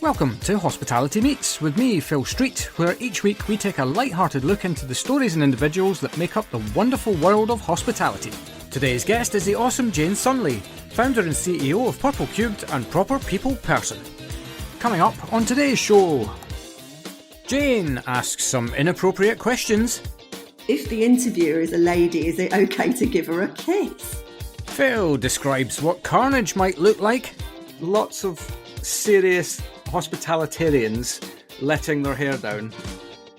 Welcome to Hospitality Meets with me, Phil Street, where each week we take a light-hearted look into the stories and individuals that make up the wonderful world of hospitality. Today's guest is the awesome Jane Sunley, founder and CEO of Purple Cubed and proper people person. Coming up on today's show, Jane asks some inappropriate questions. If the interviewer is a lady, is it okay to give her a kiss? Phil describes what carnage might look like. Lots of serious hospitalitarians letting their hair down.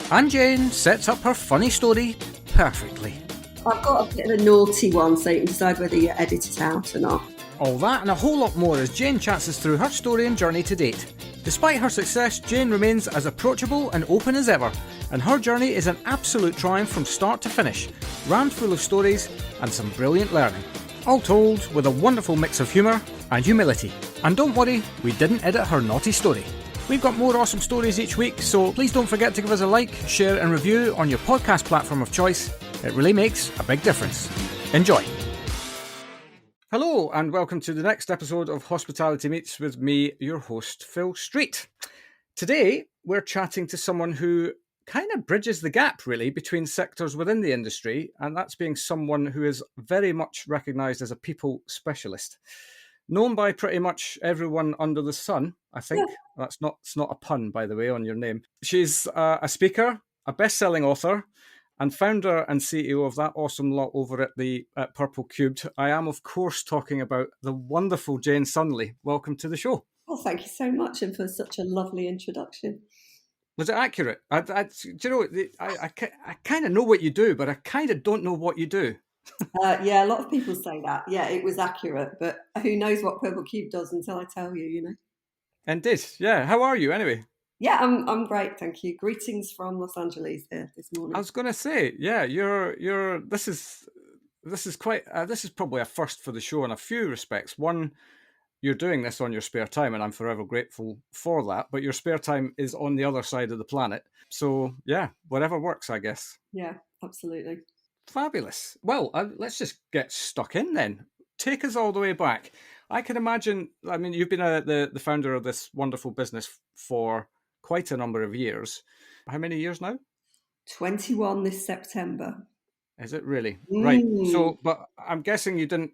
And Jane sets up her funny story perfectly. I've got a bit of a naughty one, so you can decide whether you edit it out or not. All that and a whole lot more as Jane chats us through her story and journey to date. Despite her success, Jane remains as approachable and open as ever, and her journey is an absolute triumph from start to finish, rammed full of stories and some brilliant learning. All told with a wonderful mix of humour and humility. And don't worry, we didn't edit her naughty story. We've got more awesome stories each week, so please don't forget to give us a like, share and review on your podcast platform of choice. It really makes a big difference. Enjoy. Hello and welcome to the next episode of Hospitality Meets with me, your host, Phil Street. Today, we're chatting to someone who kind of bridges the gap, really, between sectors within the industry, and that's being someone who is very much recognised as a people specialist. Known by pretty much everyone under the sun, I think. Yeah. It's not a pun, by the way, on your name. She's a speaker, a best-selling author, and founder and CEO of that awesome lot over at Purple Cubed. I am, of course, talking about the wonderful Jane Sunley. Welcome to the show. Well, thank you so much, and for such a lovely introduction. Was it accurate? Do you know, I kind of know what you do, but I kind of don't know what you do. Yeah, a lot of people say that. Yeah, it was accurate, but who knows what Purple Cube does until I tell you, you know. Indeed. Yeah. How are you anyway? Yeah, I'm great, thank you. Greetings from Los Angeles here this morning. I was going to say, yeah, you're. This is quite. This is probably a first for the show in a few respects. One, you're doing this on your spare time, and I'm forever grateful for that. But your spare time is on the other side of the planet, so yeah, whatever works, I guess. Yeah, absolutely. Fabulous. Well, let's just get stuck in then. Take us all the way back. I can imagine, I mean, you've been the founder of this wonderful business for quite a number of years. How many years now? 21 this September. Is it really? Right. So, but I'm guessing you didn't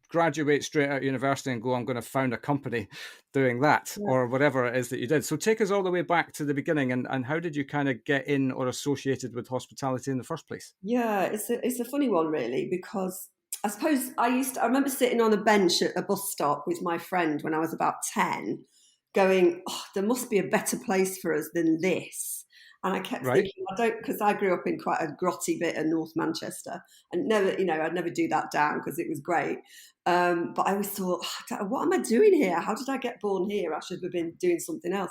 graduate straight out of university and go, I'm going to found a company doing that, or whatever it is that you did. So take us all the way back to the beginning, and how did you kind of get in or associated with hospitality in the first place? Yeah, it's a funny one, really, because I suppose I remember sitting on a bench at a bus stop with my friend when I was about 10, going, there must be a better place for us than this. And I kept thinking, because I grew up in quite a grotty bit of North Manchester, and never, I'd never do that down because it was great. But I always thought, what am I doing here? How did I get born here? I should have been doing something else.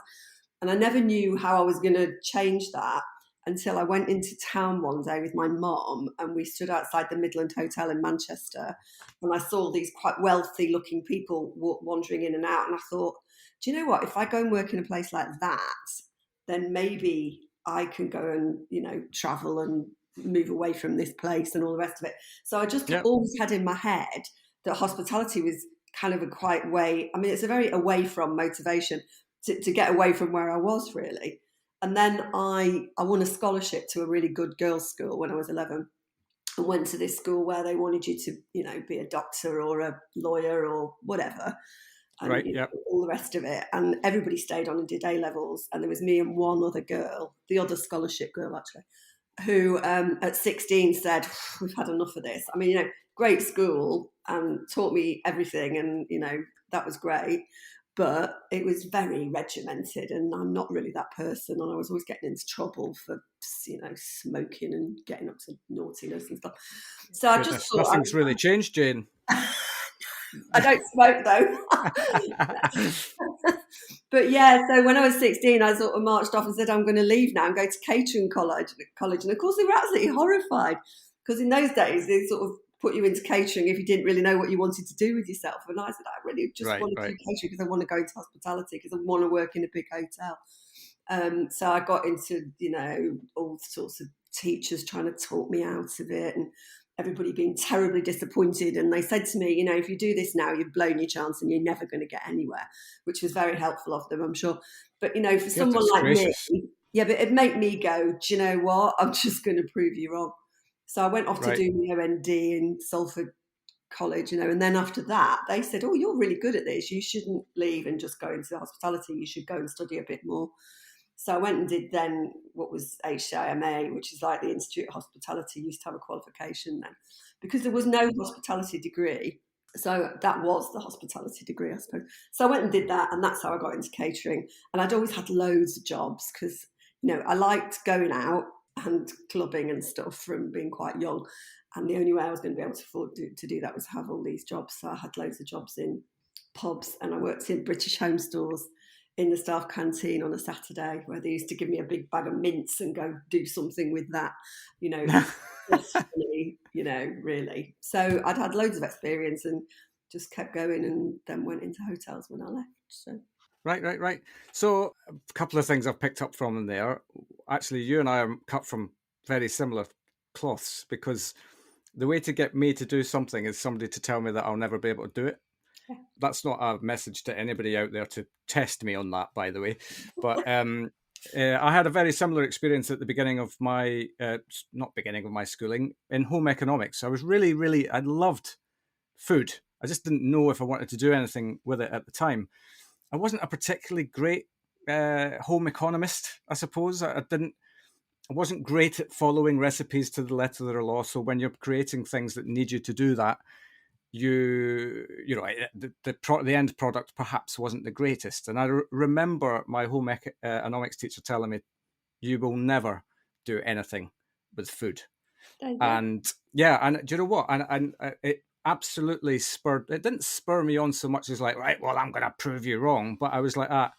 And I never knew how I was going to change that until I went into town one day with my mom, and we stood outside the Midland Hotel in Manchester, and I saw these quite wealthy looking people wandering in and out. And I thought, do you know what? If I go and work in a place like that, then maybe I can go and, travel and move away from this place and all the rest of it. So I just always had in my head that hospitality was kind of a quite way. I mean, it's a very away from motivation to get away from where I was, really. And then I won a scholarship to a really good girls' school when I was 11, and went to this school where they wanted you to, be a doctor or a lawyer or whatever. And, all the rest of it. And everybody stayed on and did A-levels. And there was me and one other girl, the other scholarship girl, actually, who at 16 said, we've had enough of this. I mean, great school and taught me everything. And, that was great. But it was very regimented, and I'm not really that person. And I was always getting into trouble for, smoking and getting up to naughtiness and stuff. So I just thought... Nothing's really changed, Jane. I don't smoke though. But yeah, so when I was 16, I sort of marched off and said, I'm going to leave now and go to catering college. And of course they were absolutely horrified, because in those days they sort of put you into catering if you didn't really know what you wanted to do with yourself. And I said, I really just want to do catering because I want to go into hospitality, because I want to work in a big hotel. So I got into, all sorts of teachers trying to talk me out of it, and everybody being terribly disappointed. And they said to me, you know, if you do this now, you've blown your chance and you're never going to get anywhere, which was very helpful of them, I'm sure. But, you know, for someone Goodness like gracious. me, yeah, but it'd make me go, do you know what? I'm just going to prove you wrong. So I went off to Right. do my OND in Salford College, you know, and then after that, they said, oh, you're really good at this. You shouldn't leave and just go into hospitality. You should go and study a bit more. So I went and did then what was HIMA, which is like the Institute of Hospitality, used to have a qualification then, because there was no hospitality degree. So that was the hospitality degree, I suppose. So I went and did that, and that's how I got into catering. And I'd always had loads of jobs because, you know, I liked going out and clubbing and stuff from being quite young. And the only way I was going to be able to afford to do that was have all these jobs. So I had loads of jobs in pubs, and I worked in British Home Stores in the staff canteen on a Saturday, where they used to give me a big bag of mints and go do something with that. You know, it was just funny, you know, really. So I'd had loads of experience and just kept going, and then went into hotels when I left. So. Right. So a couple of things I've picked up from in there. Actually, you and I are cut from very similar cloths, because the way to get me to do something is somebody to tell me that I'll never be able to do it. Yeah. That's not a message to anybody out there to test me on that, by the way. But I had a very similar experience at the beginning of my, not beginning of my schooling, in home economics. I was I loved food. I just didn't know if I wanted to do anything with it at the time. I wasn't a particularly great home economist, I suppose. I wasn't great at following recipes to the letter of the law. So when you're creating things that need you to do that, you know, the end product perhaps wasn't the greatest. And I remember my home economics teacher telling me, you will never do anything with food. And yeah, and do you know what? And it absolutely it didn't spur me on so much as like, right, well, I'm going to prove you wrong. But I was like, I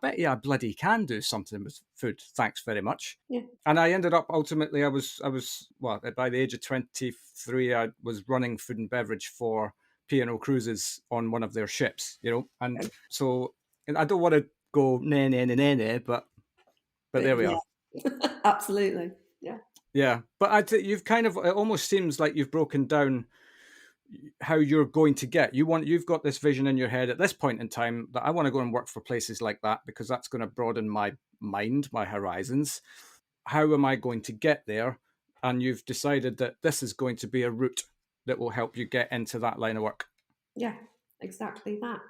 bet you I bloody can do something with food. Thanks very much. Yeah. And I ended up ultimately, I was well, by the age of 23, I was running food and beverage for P&O Cruises on one of their ships, you know. And so, and I don't want to go nay, but there we are. Absolutely. Yeah. Yeah. But you've kind of, it almost seems like you've broken down how you're going to get. You've got this vision in your head at this point in time that I want to go and work for places like that, because that's going to broaden my mind, my horizons. How am I going to get there? And you've decided that this is going to be a route that will help you get into that line of work. Yeah, exactly that.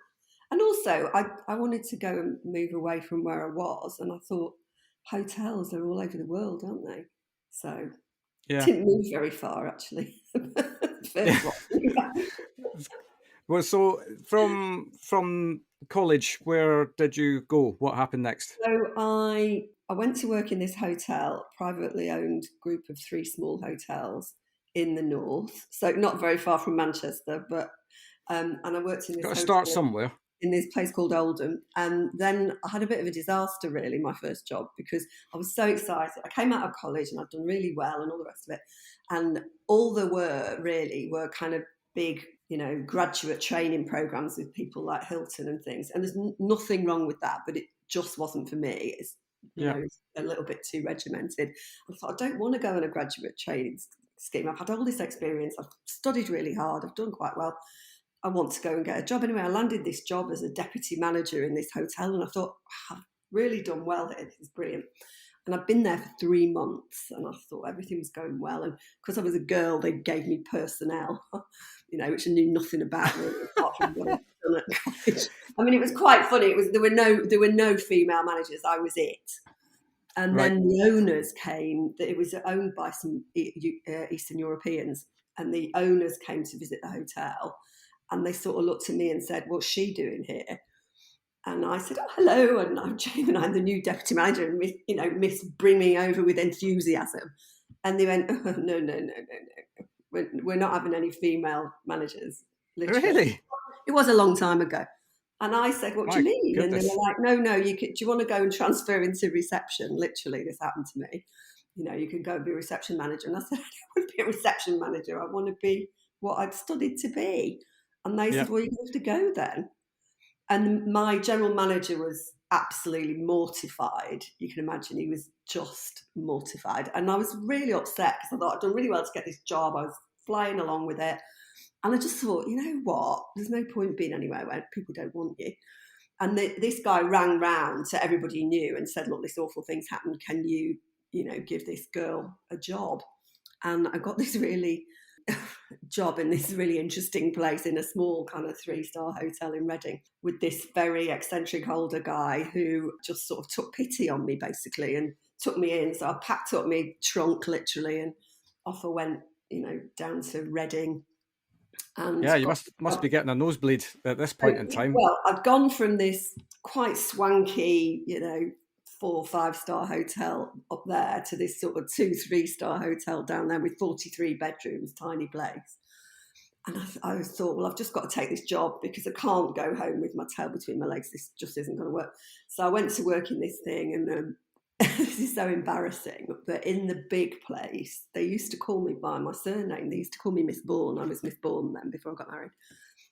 And also, I wanted to go and move away from where I was, and I thought hotels are all over the world, aren't they? So yeah, didn't move very far actually. First one. Well, so from college, where did you go? What happened next? So I went to work in this hotel, privately owned group of 3 small hotels in the north. So not very far from Manchester, but and I worked in this Got to hotel start somewhere. in this place called Oldham. And then I had a bit of a disaster, really, my first job, because I was so excited. I came out of college and I'd done really well and all the rest of it. And all there were really were kind of big, you know, graduate training programs with people like Hilton and things. And there's nothing wrong with that, but it just wasn't for me. It's, you know, it's a little bit too regimented. I thought, I don't want to go on a graduate training scheme. I've had all this experience. I've studied really hard. I've done quite well. I want to go and get a job. Anyway, I landed this job as a deputy manager in this hotel, and I thought, wow, I've really done well here. This is brilliant. And I've been there for 3 months, and I thought everything was going well. And because I was a girl, they gave me personnel, you know, which I knew nothing about, really, apart from what I'd done at college. I mean, it was quite funny. There were no female managers. I was it. And then the owners came. It was owned by some Eastern Europeans, and the owners came to visit the hotel. And they sort of looked at me and said, what's she doing here? And I said, oh, hello, and I'm Jane, and I'm the new deputy manager, and Miss bring me over with enthusiasm. And they went, oh, no. We're not having any female managers. Literally. Really? It was a long time ago. And I said, what do you mean? Goodness. And they were like, no, do you want to go and transfer into reception? Literally, this happened to me. You know, you can go and be a reception manager. And I said, I don't want to be a reception manager. I want to be what I'd studied to be. And they said, well, you have to go then. And my general manager was absolutely mortified. You can imagine he was just mortified. And I was really upset because I thought I'd done really well to get this job. I was flying along with it. And I just thought, you know what? There's no point being anywhere where people don't want you. And this guy rang round to everybody he knew and said, look, this awful thing's happened. Can you, give this girl a job? And I got this really job in this really interesting place in a small kind of 3-star hotel in Reading with this very eccentric older guy who just sort of took pity on me basically and took me in. So I packed up my trunk literally and off I went, down to Reading. And yeah, you must be getting a nosebleed at this point in time. Well, I'd gone from this quite swanky, 4 or 5-star hotel up there to this sort of 2-3-star hotel down there with 43 bedrooms, tiny place. And I thought, well, I've just got to take this job because I can't go home with my tail between my legs. This just isn't going to work. So I went to work in this thing, and this is so embarrassing. But in the big place, they used to call me by my surname. They used to call me Miss Bourne. I was Miss Bourne then before I got married.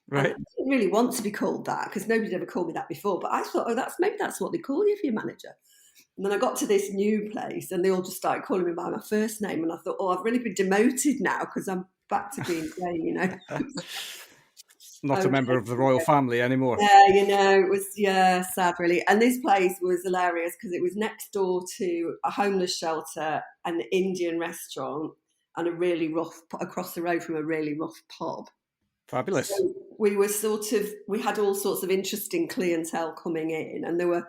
Right. And I didn't really want to be called that because nobody'd ever called me that before. But I thought, maybe that's what they call you if you're a manager. And then I got to this new place and they all just started calling me by my first name. And I thought, I've really been demoted now because I'm back to being Jane, Not a member of the royal family anymore. Yeah, it was, sad really. And this place was hilarious because it was next door to a homeless shelter, an Indian restaurant, and across the road from a really rough pub. Fabulous. So we had all sorts of interesting clientele coming in, and there were,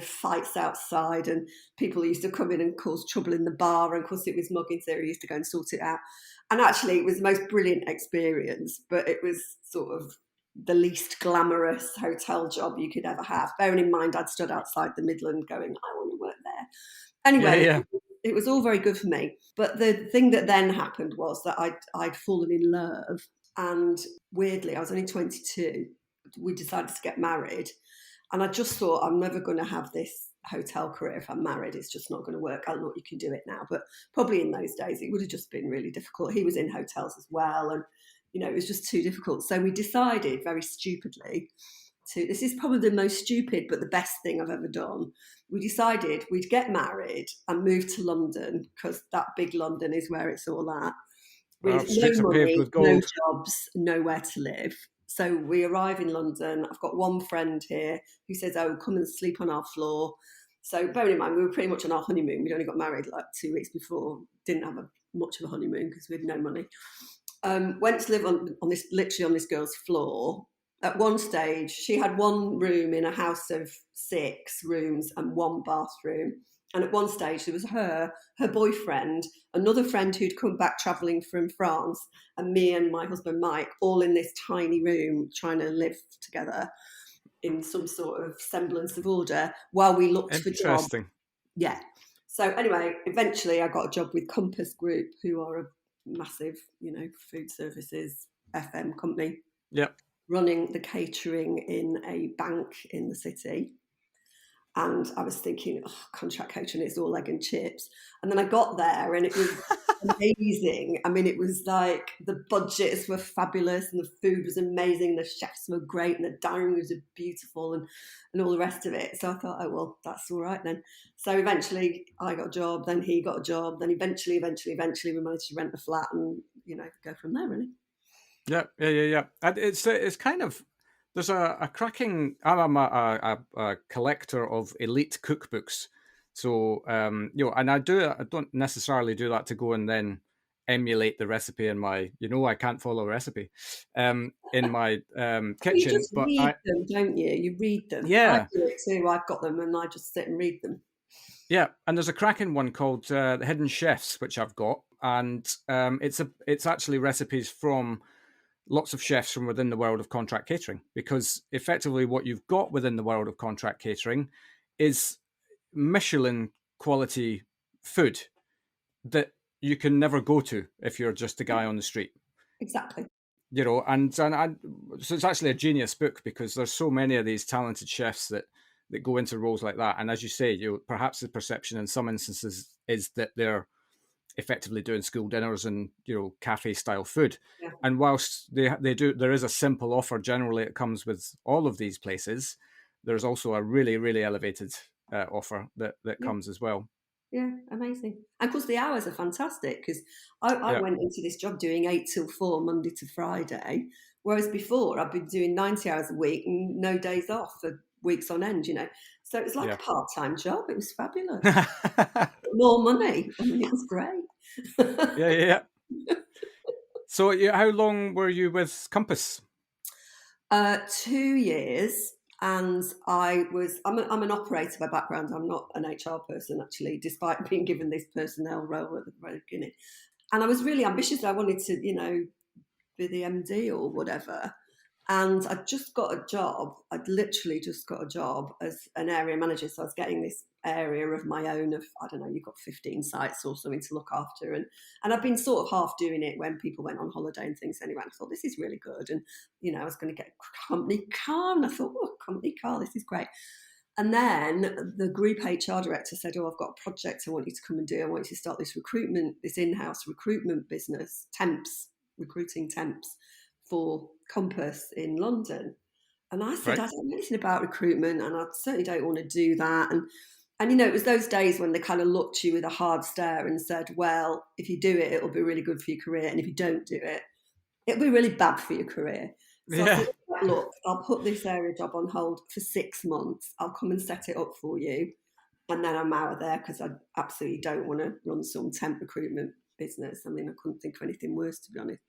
fights outside, and people used to come in and cause trouble in the bar. And of course, it was mugging theory, used to go and sort it out. And actually, it was the most brilliant experience, but it was sort of the least glamorous hotel job you could ever have. Bearing in mind, I'd stood outside the Midland going, I want to work there. Anyway, It was all very good for me. But the thing that then happened was that I'd fallen in love. And weirdly, I was only 22. We decided to get married. And I just thought, I'm never going to have this hotel career if I'm married. It's just not going to work. I don't know, you can do it now. But probably in those days, it would have just been really difficult. He was in hotels as well. And, it was just too difficult. So we decided very stupidly this is probably the most stupid, but the best thing I've ever done. We decided we'd get married and move to London because that big London is where it's all at. With no money, no jobs, nowhere to live. So we arrive in London. I've got one friend here who says, come and sleep on our floor. So bearing in mind, we were pretty much on our honeymoon. We'd only got married like 2 weeks before. Didn't have much of a honeymoon because we had no money. Went to live on this girl's floor. At one stage, she had one room in a house of 6 rooms and one bathroom. And at one stage, there was her boyfriend, another friend who'd come back travelling from France, and me and my husband, Mike, all in this tiny room trying to live together in some sort of semblance of order while we looked for jobs. Interesting. Yeah. So anyway, eventually I got a job with Compass Group, who are a massive, food services FM company. Yep. Running the catering in a bank in the city. And I was thinking, contract catering, it's all egg and chips. And then I got there and it was amazing. I mean, it was like the budgets were fabulous and the food was amazing. The chefs were great and the dining rooms were beautiful and all the rest of it. So I thought, that's all right then. So eventually I got a job, then he got a job. Then eventually we managed to rent a flat and, go from there really. Yeah. And it's kind of, there's a cracking. I'm a collector of elite cookbooks, so and I don't necessarily do that to go and then emulate the recipe in my. I can't follow a recipe, in my kitchen. You just read them, don't you? You read them. Yeah, I do it too. I've got them, and I just sit and read them. Yeah, and there's a cracking one called The Hidden Chefs, which I've got, and it's actually recipes from lots of chefs from within the world of contract catering, because effectively what you've got within the world of contract catering is Michelin quality food that you can never go to if you're just a guy on the street. Exactly. And so it's actually a genius book because there's so many of these talented chefs that go into roles like that. And as you say, perhaps the perception in some instances is that they're effectively doing school dinners and cafe style food. Yeah. And whilst they do, there is a simple offer generally that comes with all of these places. There's also a really, really elevated offer that comes as well. Yeah, amazing. And of course, the hours are fantastic because I Yeah, went into this job doing 8 till 4, Monday to Friday, whereas before I've been doing 90 hours a week and no days off for weeks on end, you know. So it was like yeah. a part-time job. It was fabulous. More money. I mean, it was great. Yeah, yeah, yeah. So, yeah, how long were you with Compass? 2 years, and I'm an operator by background. I'm not an HR person, actually, despite being given this personnel role at the very beginning. And I was really ambitious. I wanted to, be the MD or whatever. And I'd just got a job. I'd literally just got a job as an area manager. So I was getting this area of my own of, I don't know, you've got 15 sites or something to look after. And I've been sort of half doing it when people went on holiday and things anyway. I thought, this is really good. And, I was going to get a company car. And I thought, oh, company car, this is great. And then the group HR director said, oh, I've got a project I want you to come and do. I want you to start this in-house recruitment business, recruiting temps for Compass in London. And I said, Right. I don't know anything about recruitment and I certainly don't want to do that. And it was those days when they kind of looked at you with a hard stare and said, well, if you do it, it'll be really good for your career. And if you don't do it, it'll be really bad for your career. So I Yeah. said, look, I'll put this area job on hold for 6 months. I'll come and set it up for you. And then I'm out of there because I absolutely don't want to run some temp recruitment business. I mean, I couldn't think of anything worse, to be honest.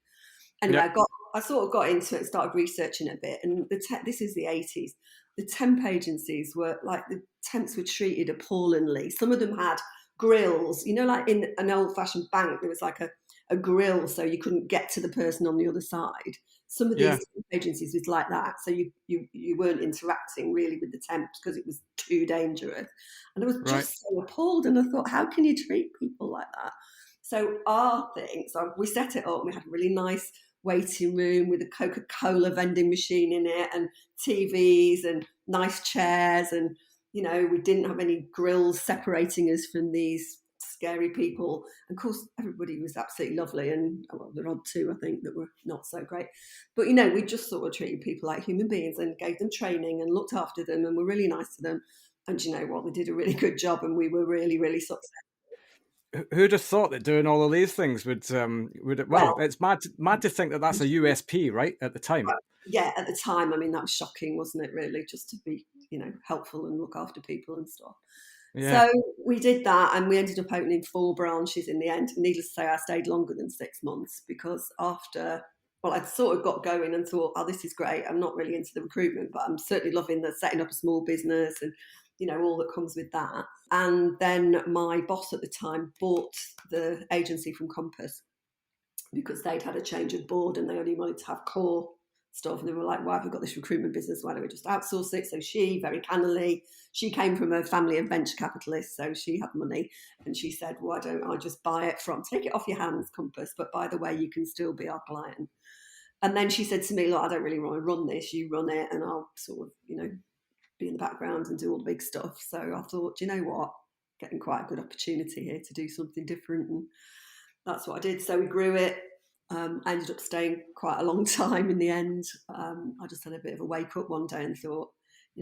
Anyway, Yeah. I sort of got into it, started researching it a bit, and this is the 80s. The temp agencies were like, the temps were treated appallingly. Some of them had grills, like in an old-fashioned bank, there was like a grill so you couldn't get to the person on the other side. Some of these Yeah. temp agencies was like that, so you weren't interacting really with the temps because it was too dangerous. And I was Right. just so appalled, and I thought, how can you treat people like that? So we set it up. We had a really nice waiting room with a Coca-Cola vending machine in it and TVs and nice chairs. And, we didn't have any grills separating us from these scary people. And of course, everybody was absolutely lovely. And well, there are odd two, I think, that were not so great. But, we just sort of treated people like human beings and gave them training and looked after them and were really nice to them. And you know what? They did a really good job and we were really, really successful. Who'd have thought that doing all of these things would well, Well, it's mad to think that that's a USP, right, at the time. yeah, at the time, I mean, that was shocking, wasn't it, really, just to be, helpful and look after people and stuff. Yeah. So we did that and we ended up opening 4 branches in the end. Needless to say, I stayed longer than 6 months because I'd sort of got going and thought, oh, this is great. I'm not really into the recruitment, but I'm certainly loving the setting up a small business and, all that comes with that. And then my boss at the time bought the agency from Compass because they'd had a change of board and they only wanted to have core stuff. And they were like, why have we got this recruitment business? Why don't we just outsource it? So she, very cannily, she came from a family of venture capitalists, so she had money. And she said, why don't I just buy it take it off your hands, Compass, but by the way, you can still be our client. And then she said to me, look, I don't really want to run this. You run it and I'll sort of, be in the background and do all the big stuff. So I thought, do you know what? Getting quite a good opportunity here to do something different. And that's what I did. So we grew it. I ended up staying quite a long time in the end. I just had a bit of a wake up one day and thought,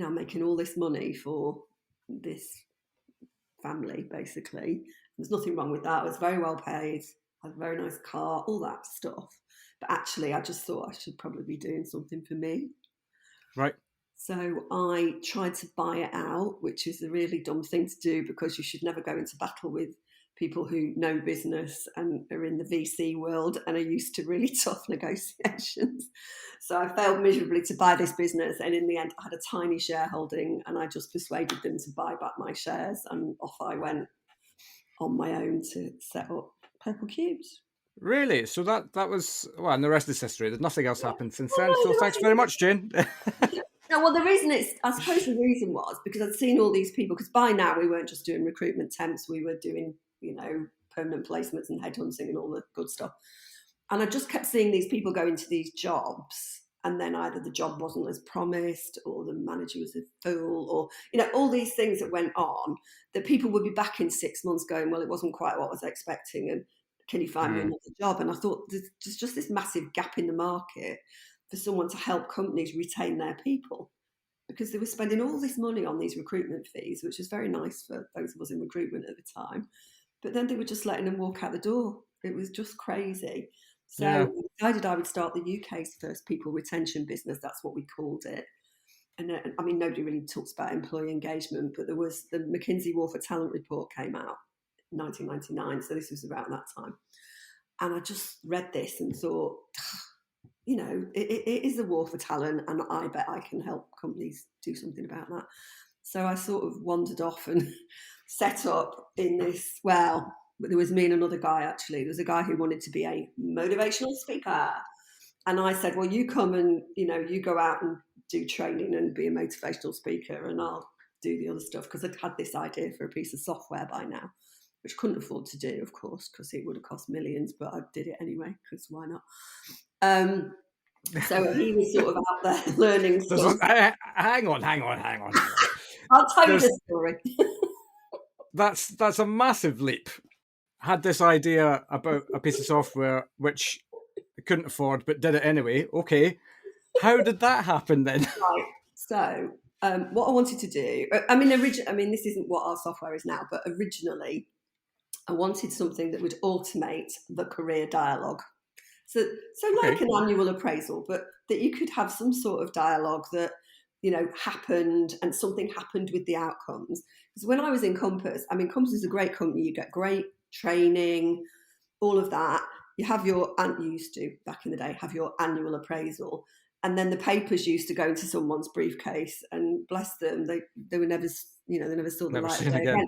I'm making all this money for this family, basically. There's nothing wrong with that. I was very well paid, had a very nice car, all that stuff. But actually, I just thought I should probably be doing something for me. Right. So I tried to buy it out, which is a really dumb thing to do because you should never go into battle with people who know business and are in the VC world and are used to really tough negotiations. So I failed miserably to buy this business. And in the end, I had a tiny shareholding and I just persuaded them to buy back my shares. And off I went on my own to set up Purple Cubes. Really? So that was, well, and the rest is history. There's nothing else happened since then. Oh, So no, thanks very much, Jane. no, well, I suppose the reason was because I'd seen all these people, because by now we weren't just doing recruitment temps, we were doing, permanent placements and headhunting and all the good stuff. And I just kept seeing these people go into these jobs and then either the job wasn't as promised or the manager was a fool or, all these things that went on that people would be back in 6 months going, well, it wasn't quite what I was expecting. And can you find me another job? And I thought there's just this massive gap in the market for someone to help companies retain their people. because they were spending all this money on these recruitment fees, which was very nice for those of us in recruitment at the time. But then they were just letting them walk out the door. It was just crazy. Yeah. So we decided I would start the UK's first people retention business. That's what we called it. And I mean, nobody really talks about employee engagement, but there was the McKinsey War for Talent report came out in 1999. So this was about that time. And I just read this and thought, you know, it is a war for talent, and I bet I can help companies do something about that. So I sort of wandered off and set up in this, well, there was me and another guy actually. There was a guy who wanted to be a motivational speaker. And I said, well, you come and, you know, you go out and do training and be a motivational speaker, and I'll do the other stuff, because I'd had this idea for a piece of software by now, which I couldn't afford to do, of course, because it would have cost millions, but I did it anyway, because why not? So he was sort of out there learning stuff. Hang on. I'll tell you the story. That's a massive leap. Had this idea about a piece of software which I couldn't afford, but did it anyway. Okay. How did that happen then? Right. So what I wanted to do, I mean, this isn't what our software is now, but originally I wanted something that would automate the career dialogue. So like an annual appraisal, but that you could have some sort of dialogue that, you know, happened and something happened with the outcomes. Because when I was in Compass, I mean, Compass is a great company. You get great training, all of that. You have you used to, back in the day, have your annual appraisal. And then the papers used to go into someone's briefcase, and bless them, they were never, you know, they never saw the light of day again.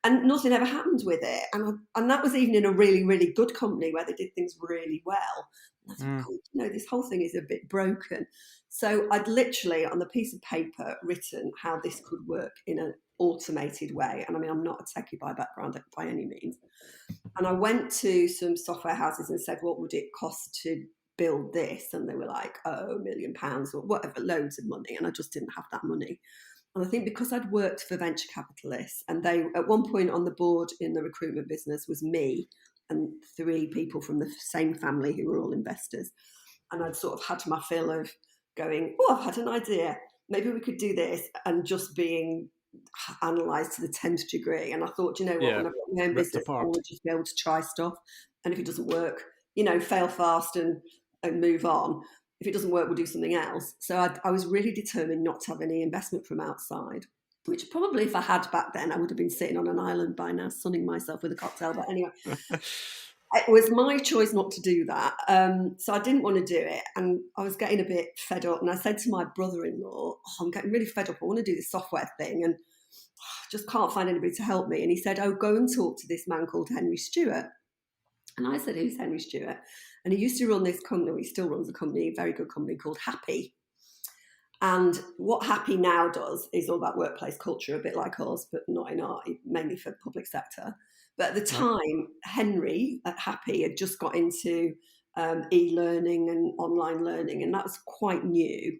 And nothing ever happened with it. And that was even in a really, really good company where they did things really well. And I thought, you know, this whole thing is a bit broken. So I'd literally, on the piece of paper, written how this could work in an automated way. And I mean, I'm not a techie by background by any means. And I went to some software houses and said, what would it cost to build this? And they were like, oh, £1 million or whatever, loads of money. And I just didn't have that money. And I think because I'd worked for venture capitalists, and they, at one point on the board in the recruitment business was me and 3 people from the same family who were all investors. And I'd sort of had my fill of going, oh, I've had an idea. Maybe we could do this, and just being analysed to the 10th degree. And I thought, you know what, when I've got my own business, I want to just be able to try stuff. And if it doesn't work, you know, fail fast and move on. If it doesn't work, we'll do something else. So I was really determined not to have any investment from outside, which probably if I had back then, I would have been sitting on an island by now, sunning myself with a cocktail. But anyway, it was my choice not to do that. So I didn't want to do it. And I was getting a bit fed up. And I said to my brother-in-law, I'm getting really fed up. I want to do this software thing, and I just can't find anybody to help me. And he said, oh, go and talk to this man called Henry Stewart. And I said, who's Henry Stewart? And he used to run this company, he still runs a company, a very good company called Happy. And what Happy now does is all about workplace culture, a bit like us, but not in art, mainly for public sector. But at the time, Henry at Happy had just got into e-learning and online learning, and that was quite new.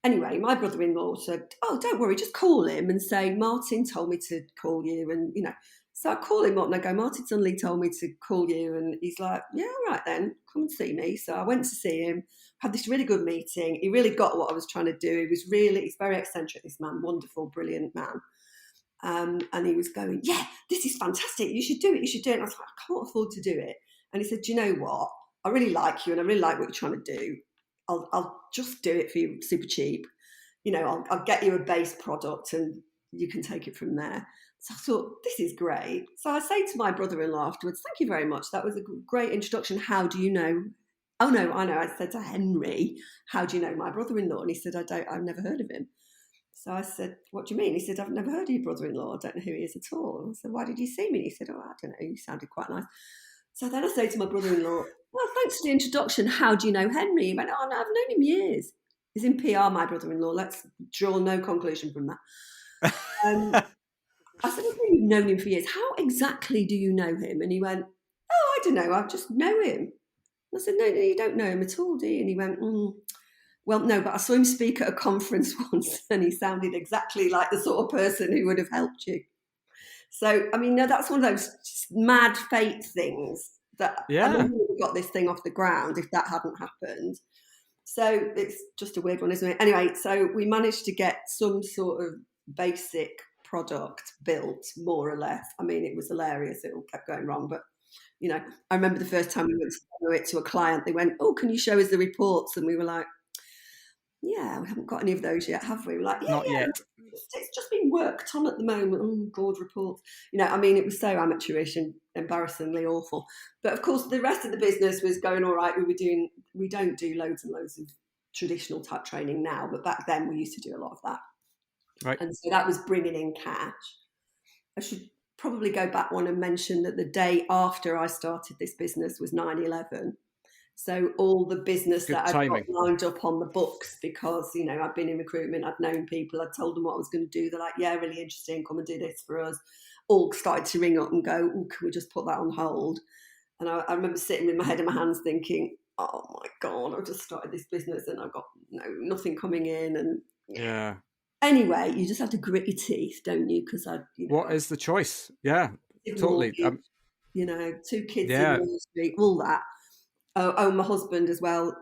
Anyway, my brother-in-law said, oh, don't worry, just call him and say, Martin told me to call you, and, you know. So I call him up and I go, Martin Sunley told me to call you. And he's like, yeah, all right then, come and see me. So I went to see him, had this really good meeting. He really got what I was trying to do. He's very eccentric, this man, wonderful, brilliant man. And he was going, yeah, this is fantastic. You should do it. And I was like, I can't afford to do it. And he said, do you know what? I really like you and I really like what you're trying to do. I'll just do it for you super cheap. You know, I'll get you a base product and you can take it from there. So I thought, this is great. So I say to my brother-in-law afterwards, thank you very much. That was a great introduction. How do you know? Oh, no, I know. I said to Henry, how do you know my brother-in-law? And he said, I've never heard of him. So I said, what do you mean? He said, I've never heard of your brother-in-law. I don't know who he is at all. I said, why did you see me? And he said, oh, I don't know. You sounded quite nice. So then I say to my brother-in-law, well, thanks for the introduction. How do you know Henry? He went, oh, no, I've known him years. He's in PR, my brother-in-law. Let's draw no conclusion from that. I said, you've known him for years. How exactly do you know him? And he went, oh, I don't know. I just know him. I said, no, you don't know him at all, do you? And he went, well, no, but I saw him speak at a conference once and he sounded exactly like the sort of person who would have helped you. So, I mean, no, that's one of those mad fate things that I never would have got this thing off the ground if that hadn't happened. So it's just a weird one, isn't it? Anyway, so we managed to get some sort of basic product built, more or less. I mean, it was hilarious. It all kept going wrong. But, I remember the first time we went to demo it to a client, they went, "Oh, can you show us the reports?" And we were like, "Yeah, we haven't got any of those yet, have we?" We're like, "Yeah, Not yeah, yet. it's just being worked on at the moment." Oh, God, reports. I mean, it was so amateurish and embarrassingly awful. But of course, the rest of the business was going all right. We don't do loads and loads of traditional type training now, but back then we used to do a lot of that. Right. And so that was bringing in cash. I should probably go back one and mention that the day after I started this business was 9/11. So all the business Good that I'd got timing. lined up on the books, because, I'd been in recruitment, I'd known people, I'd told them what I was going to do. They're like, "Yeah, really interesting, come and do this for us." All started to ring up and go, "Oh, can we just put that on hold?" And I remember sitting with my head in my hands thinking, "Oh my God, I've just started this business and I've got nothing coming in." And Yeah. anyway, you just have to grit your teeth, don't you? Because What is the choice? Yeah, totally. mortgage, 2 kids in Yeah, nursery, all that. Oh, my husband as well.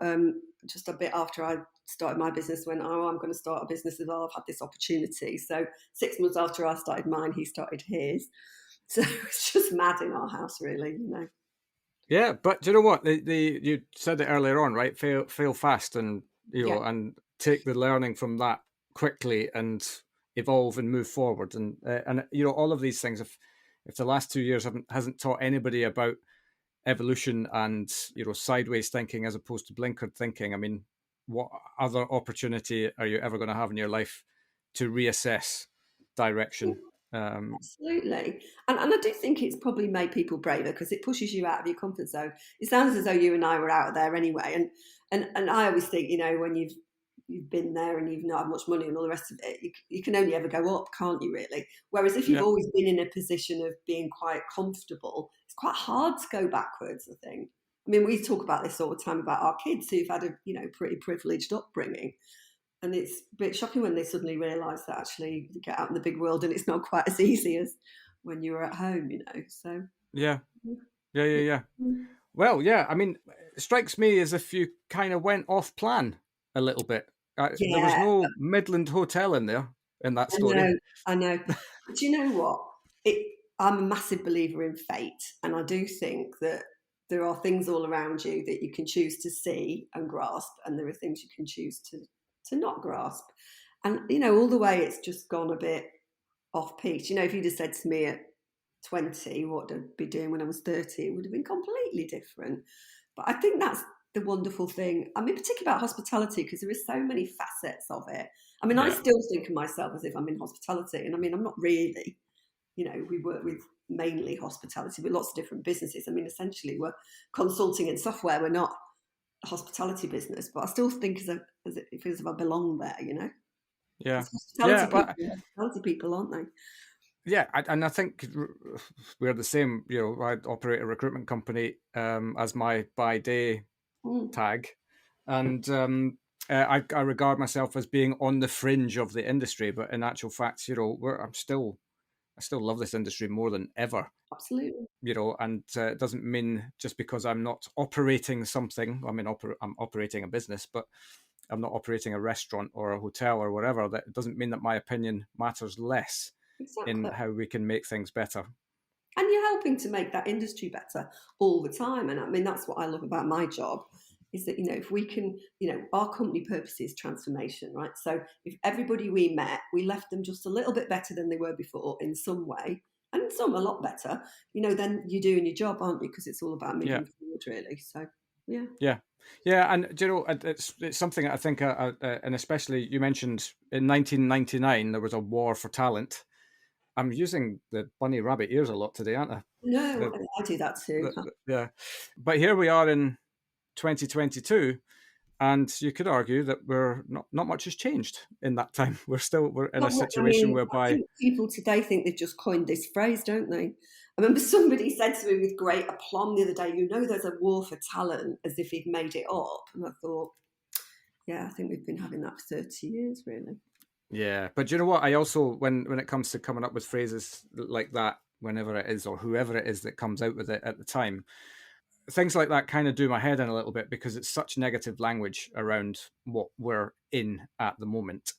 Just a bit after I started my business, went, "Oh, I'm going to start a business as well. I've had this opportunity." So 6 months after I started mine, he started his. So it's just mad in our house, really. yeah. But do you know what? You said it earlier on, right? Fail fast, and Yeah. and take the learning from that quickly and evolve and move forward. And all of these things. If the last 2 years hasn't taught anybody about evolution and sideways thinking as opposed to blinkered thinking, I mean, what other opportunity are you ever going to have in your life to reassess direction? Absolutely. And I do think it's probably made people braver because it pushes you out of your comfort zone. It sounds as though you and I were out there anyway. And I always think, when you've been there and you've not had much money and all the rest of it, you can only ever go up, can't you, really? Whereas if you've Yeah, always been in a position of being quite comfortable, it's quite hard to go backwards, I think. I mean, we talk about this all the time about our kids who've had a, pretty privileged upbringing. And it's a bit shocking when they suddenly realise that actually you get out in the big world and it's not quite as easy as when you were at home, So, yeah, yeah. Well, yeah. I mean, it strikes me as if you kind of went off plan a little bit. There was yeah, no Midland Hotel in there in that I story. know, I know. But do you know what? I'm a massive believer in fate, and I do think that there are things all around you that you can choose to see and grasp, and there are things you can choose to not grasp. And all the way, it's just gone a bit off piece. If you'd have said to me at 20 what I'd be doing when I was 30, it would have been completely different. But I think that's the wonderful thing. I mean, particularly about hospitality, because there is so many facets of it. I mean, I Yeah, still think of myself as if I'm in hospitality, and I mean, I'm not really. We work with mainly hospitality, with lots of different businesses. I mean, essentially, we're consulting and software. We're not a hospitality business, but I still think as if I belong there. yeah, Because yeah. hospitality Well, people are hospitality people, aren't they? yeah, and I think we're the same. I operate a recruitment company as my by day Mm, tag, and I regard myself as being on the fringe of the industry. But in actual fact, I still love this industry more than ever. absolutely. And it doesn't mean just because I'm not operating something. I mean, I'm operating a business, but I'm not operating a restaurant or a hotel or whatever. That doesn't mean that my opinion matters less in Exactly. how we can make things better. And you're helping to make that industry better all the time. And I mean, that's what I love about my job is that, if we can, our company purpose is transformation, right? So if everybody we met, we left them just a little bit better than they were before in some way, and some a lot better, then you're doing your job, aren't you? Because it's all about Yeah, moving forward, really. So, yeah. yeah, yeah. And it's something that I think, and especially you mentioned in 1999 there was a war for talent. I'm using the bunny rabbit ears a lot today, aren't I? No, The, I do that too. yeah, but here we are in 2022, and you could argue that we're not much has changed in that time. We're in a Well, I situation mean, I whereby think people today think they've just coined this phrase, don't they? I remember somebody said to me with great aplomb the other day, there's a war for talent, as if he'd made it up. And I thought, yeah, I think we've been having that for 30 years, really. yeah. But do you know what? I also when it comes to coming up with phrases like that, whenever it is or whoever it is that comes out with it at the time, things like that kind of do my head in a little bit, because it's such negative language around what we're in at the moment.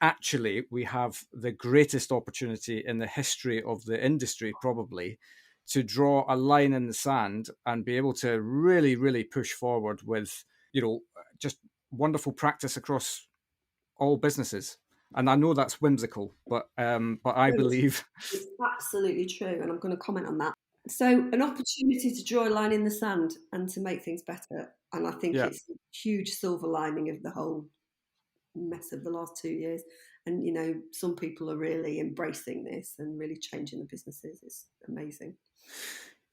Actually, we have the greatest opportunity in the history of the industry, probably, to draw a line in the sand and be able to really, really push forward with, just wonderful practice across all businesses. And I know that's whimsical, but I No, believe, it's absolutely true, and I'm going to comment on that. So, an opportunity to draw a line in the sand and to make things better, and I think yeah, it's a huge silver lining of the whole mess of the last 2 years. And some people are really embracing this and really changing the businesses. It's amazing.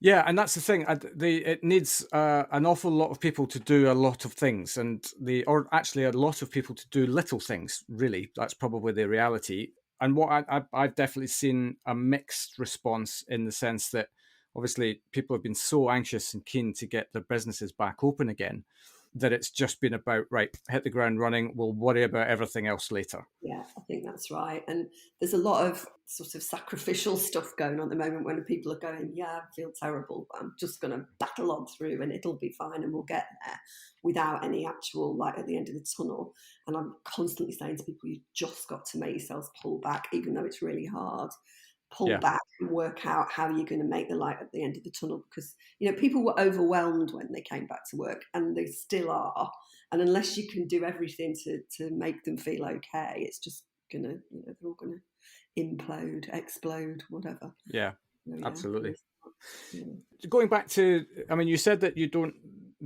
yeah, and that's the thing. It needs an awful lot of people to do a lot of things, or actually a lot of people to do little things. Really, that's probably the reality. And what I've definitely seen a mixed response, in the sense that obviously people have been so anxious and keen to get their businesses back open again, that it's just been about, right, hit the ground running. We'll worry about everything else later. Yeah, I think that's right. And there's a lot of sort of sacrificial stuff going on at the moment when people are going, yeah, I feel terrible, but I'm just going to battle on through and it'll be fine and we'll get there, without any actual light at the end of the tunnel. And I'm constantly saying to people, you've just got to make yourselves pull back, even though it's really hard. Pull Yeah, back and work out how you're going to make the light at the end of the tunnel, because people were overwhelmed when they came back to work, and they still are. And unless you can do everything to make them feel okay, it's just gonna, they're all gonna implode, explode, whatever. yeah, So, yeah, absolutely. yeah. Going back to, I mean, you said that you don't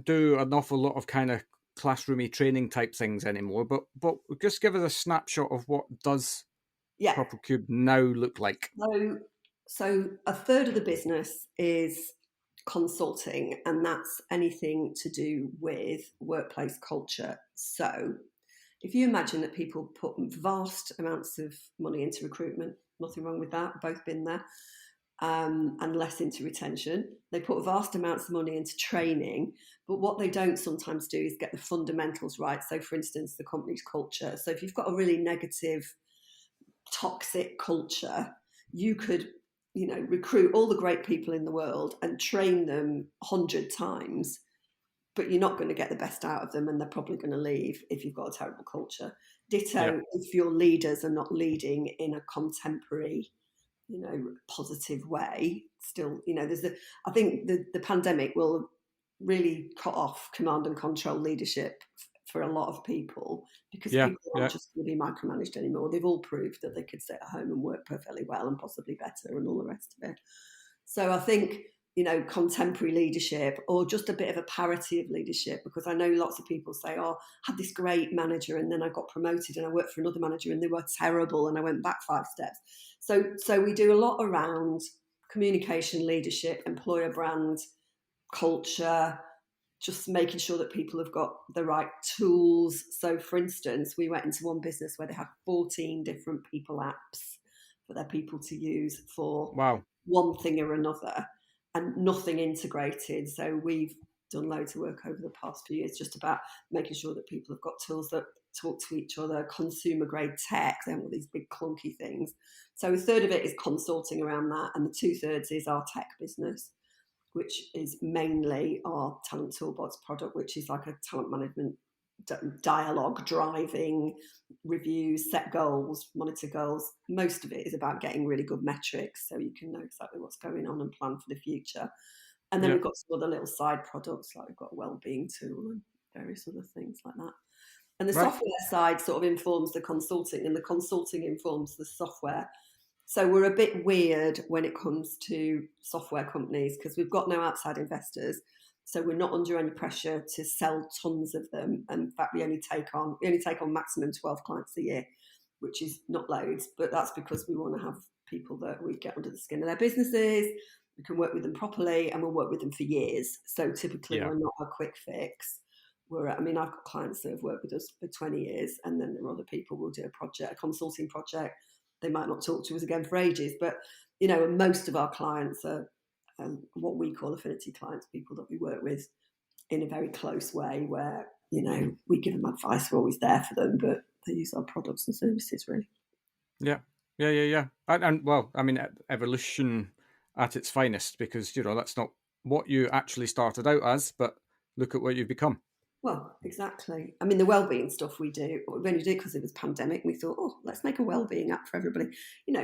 do an awful lot of kind of classroomy training type things anymore, but just give us a snapshot of what does Yeah. Purple Cube now look like. So a third of the business is consulting, and that's anything to do with workplace culture. So if you imagine that people put vast amounts of money into recruitment, nothing wrong with that, both been there, and less into retention. They put vast amounts of money into training, but what they don't sometimes do is get the fundamentals right. So, for instance, the company's culture. So if you've got a really negative, toxic culture, you could recruit all the great people in the world and train them 100 times, but you're not going to get the best out of them, and they're probably going to leave if you've got a terrible culture. Yeah, Ditto if your leaders are not leading in a contemporary, positive way. Still, I think the pandemic will really cut off command and control leadership for a lot of people, because yeah, people yeah, aren't just going to be micromanaged anymore. They've all proved that they could sit at home and work perfectly well, and possibly better, and all the rest of it. So I think, contemporary leadership, or just a bit of a parity of leadership, because I know lots of people say, oh, I had this great manager and then I got promoted and I worked for another manager and they were terrible and I went back 5 steps. So we do a lot around communication, leadership, employer brand, culture, just making sure that people have got the right tools. So, for instance, we went into one business where they had 14 different people apps for their people to use for wow, one thing or another, and nothing integrated. So we've done loads of work over the past few years just about making sure that people have got tools that talk to each other, consumer grade tech. They haven't got these big clunky things. So a third of it is consulting around that, and the 2/3 is our tech business, which is mainly our Talent Toolbox product, which is like a talent management dialogue driving reviews, set goals, monitor goals. Most of it is about getting really good metrics so you can know exactly what's going on and plan for the future. And then yeah, we've got some other little side products, like we've got a wellbeing tool and various other things like that. And the right, software side sort of informs the consulting, and the consulting informs the software. So we're a bit weird when it comes to software companies, because we've got no outside investors. So we're not under any pressure to sell tons of them. And in fact, we only take on maximum 12 clients a year, which is not loads, but that's because we want to have people that we get under the skin of their businesses. We can work with them properly, and we'll work with them for years. So typically yeah, we're not a quick fix. I've got clients that have worked with us for 20 years, and then there are other people who will do a consulting project. They might not talk to us again for ages, but most of our clients are what we call affinity clients, people that we work with in a very close way, where we give them advice, we're always there for them, but they use our products and services really. yeah, yeah. And well, I mean, evolution at its finest, because that's not what you actually started out as, but look at what you've become. Well, exactly. I mean, the well-being stuff we only did because it was pandemic. We thought, oh, let's make a well-being app for everybody.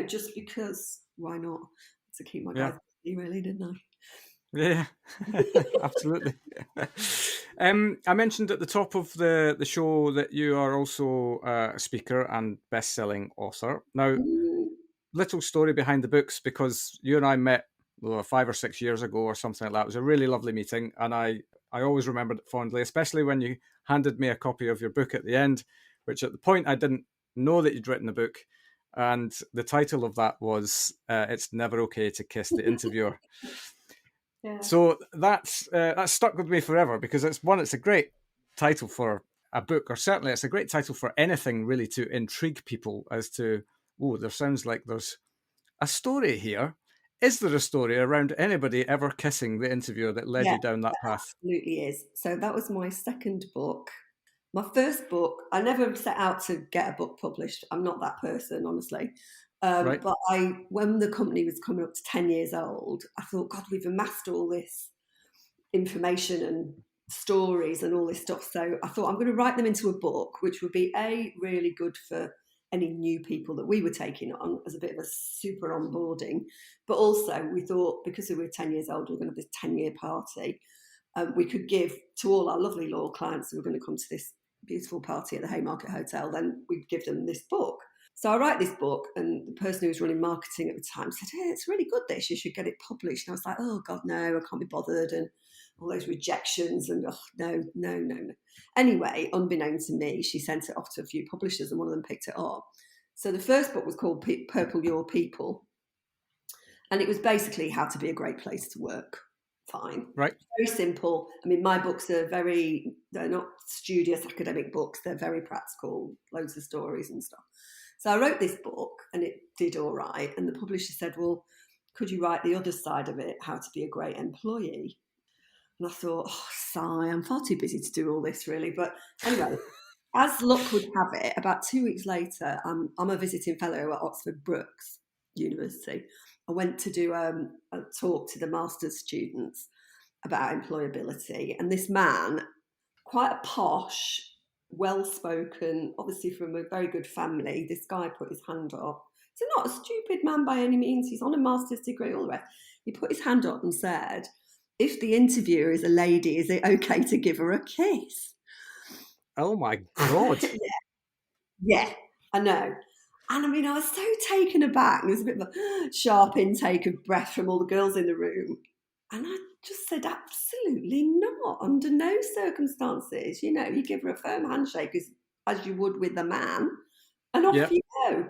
Just because, why not? To keep my Yeah. guys busy, really, didn't Yeah, absolutely. I mentioned at the top of the show that you are also a speaker and best-selling author. Now, I? little story behind the books, because you and I met 5 or 6 years ago or something like that. It was a really lovely meeting, and I always remembered it fondly, especially when you handed me a copy of your book at the end, which at the point I didn't know that you'd written a book, and the title of that was "It's Never Okay to Kiss the Interviewer." Yeah. So that's stuck with me forever, because it's a great title for a book, or certainly it's a great title for anything really to intrigue people as to, oh, there sounds like there's a story here. Is there a story around anybody ever kissing the interviewer that led Yeah, you down that there path? absolutely is. So that was my second book. My first book, I never set out to get a book published. I'm not that person, honestly. Right? But when the company was coming up to 10 years old, I thought, God, we've amassed all this information and stories and all this stuff. So I thought I'm going to write them into a book, which would be really good for any new people that we were taking on as a bit of a super onboarding. But also we thought, because we were 10 years old, we were going to have this 10-year party. We could give to all our lovely loyal clients who were going to come to this beautiful party at the Haymarket Hotel, then we'd give them this book. So I write this book, and the person who was running marketing at the time said, hey, it's really good, this, you should get it published. And I was like, oh God, no, I can't be bothered, and all those rejections, and no. Anyway, unbeknown to me, she sent it off to a few publishers, and one of them picked it up. So the first book was called Purple Your People, and it was basically how to be a great place to work. Fine. Right? Very simple. I mean, my books are they're not studious academic books. They're very practical, loads of stories and stuff. So I wrote this book, and it did all right. And the publisher said, well, could you write the other side of it, how to be a great employee? And I thought, oh, sigh, I'm far too busy to do all this, really. But anyway, as luck would have it, about 2 weeks later, I'm a visiting fellow at Oxford Brookes University. I went to do a talk to the master's students about employability. And this man, quite a posh, well-spoken, obviously from a very good family, this guy put his hand up. He's not a stupid man by any means. He's on a master's degree, all the rest. He put his hand up and said, if the interviewer is a lady, is it okay to give her a kiss? Oh my God. Yeah, I know. And I mean, I was so taken aback. There was a bit of a sharp intake of breath from all the girls in the room. And I just said, absolutely not. Under no circumstances. You give her a firm handshake as you would with a man, and off Yeah. you go.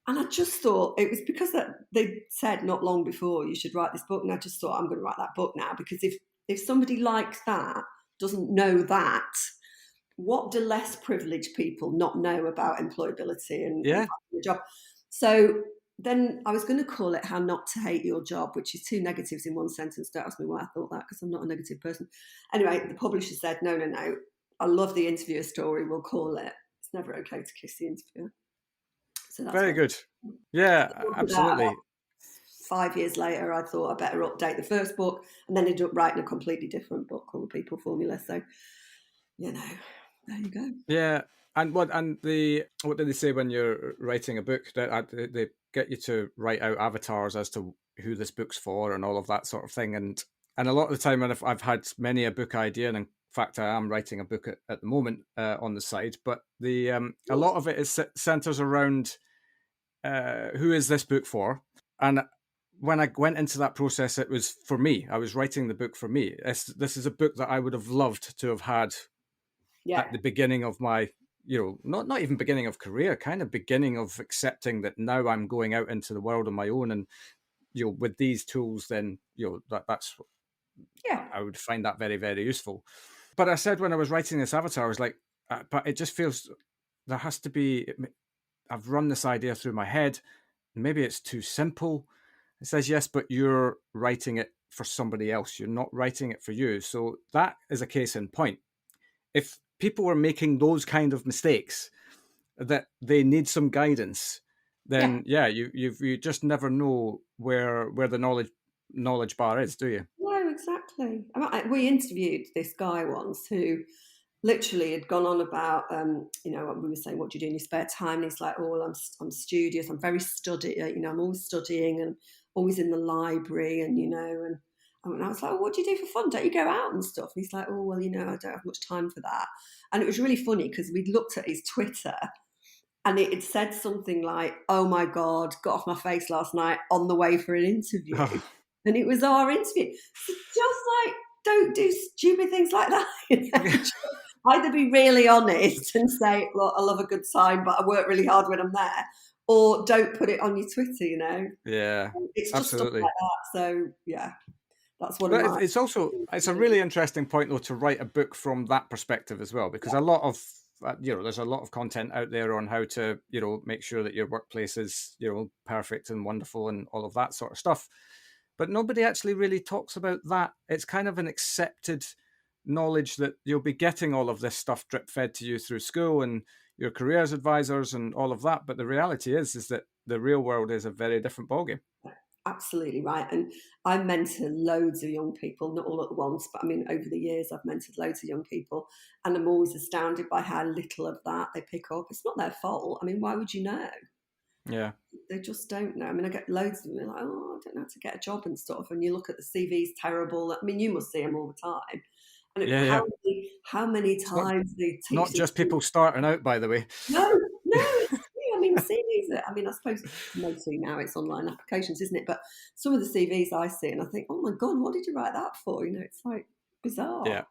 And I just thought it was because that they said not long before you should write this book. And I just thought, I'm going to write that book now, because if somebody like that doesn't know that, what do less privileged people not know about employability and Yeah. finding a job? So then I was going to call it How Not to Hate Your Job, which is two negatives in one sentence. Don't ask me why I thought that, because I'm not a negative person. Anyway, the publisher said, no. I love the interviewer story. We'll call it It's Never Okay to Kiss the Interviewer. So that's Very good. Yeah, absolutely. 5 years later, I thought I better update the first book, and then ended up writing a completely different book called The People Formula. So, there you go. Yeah. And what did they say when you're writing a book, that they get you to write out avatars as to who this book's for and all of that sort of thing, and a lot of the time, and I've had many a book idea, and in fact I am writing a book at the moment on the side, but the a lot of it is centers around who is this book for. And when I went into that process, it was for me. I was writing the book for me. This is a book that I would have loved to have had at the beginning of my, not even beginning of career, kind of beginning of accepting that now I'm going out into the world on my own, and with these tools, then that's I would find that very, very useful. But I said when I was writing this avatar, I was like, but it just feels there has to be. I've run this idea through my head. Maybe it's too simple. It says, yes, but you're writing it for somebody else. You're not writing it for you. So that is a case in point. If people are making those kind of mistakes, that they need some guidance, then you just never know where the knowledge bar is, do you? No, exactly. We interviewed this guy once who literally had gone on about, we were saying, what do you do in your spare time? And he's like, oh, well, I'm studious. I'm very I'm always studying and always in the library and I was like, well, what do you do for fun? Don't you go out and stuff? And he's like, oh, well, I don't have much time for that. And it was really funny because we'd looked at his Twitter and it said something like, oh my God, got off my face last night on the way for an interview. Oh, And it was our interview. So just like, don't do stupid things like that. Either be really honest and say, look, I love a good sign, but I work really hard when I'm there. Or don't put it on your Twitter. yeah, It's just stuff absolutely. like that. So, yeah, that's one of But my... it's a really interesting point though to write a book from that perspective as well, because a lot of there's a lot of content out there on how to make sure that your workplace is perfect and wonderful and all of that sort of stuff, but nobody actually really talks about that. It's kind of an accepted knowledge that you'll be getting all of this stuff drip fed to you through school and your careers advisors and all of that, but the reality is that the real world is a very different ballgame. Absolutely right. And I mentor loads of young people, not all at once, but I mean, over the years, I've mentored loads of young people. And I'm always astounded by how little of that they pick up. It's not their fault. I mean, why would you know? Yeah. They just don't know. I mean, I get loads of them. They're like, oh, I don't know how to get a job and stuff. And you look at the CVs, terrible. I mean, you must see them all the time. And Yeah, yeah. how many It's not times they teach not them? just people starting out, by the way. No, it's true. I mean, CVs. I mean, I suppose mostly now it's online applications, isn't it? But some of the CVs I see, and I think, oh my God, what did you write that for? It's like bizarre. Yeah,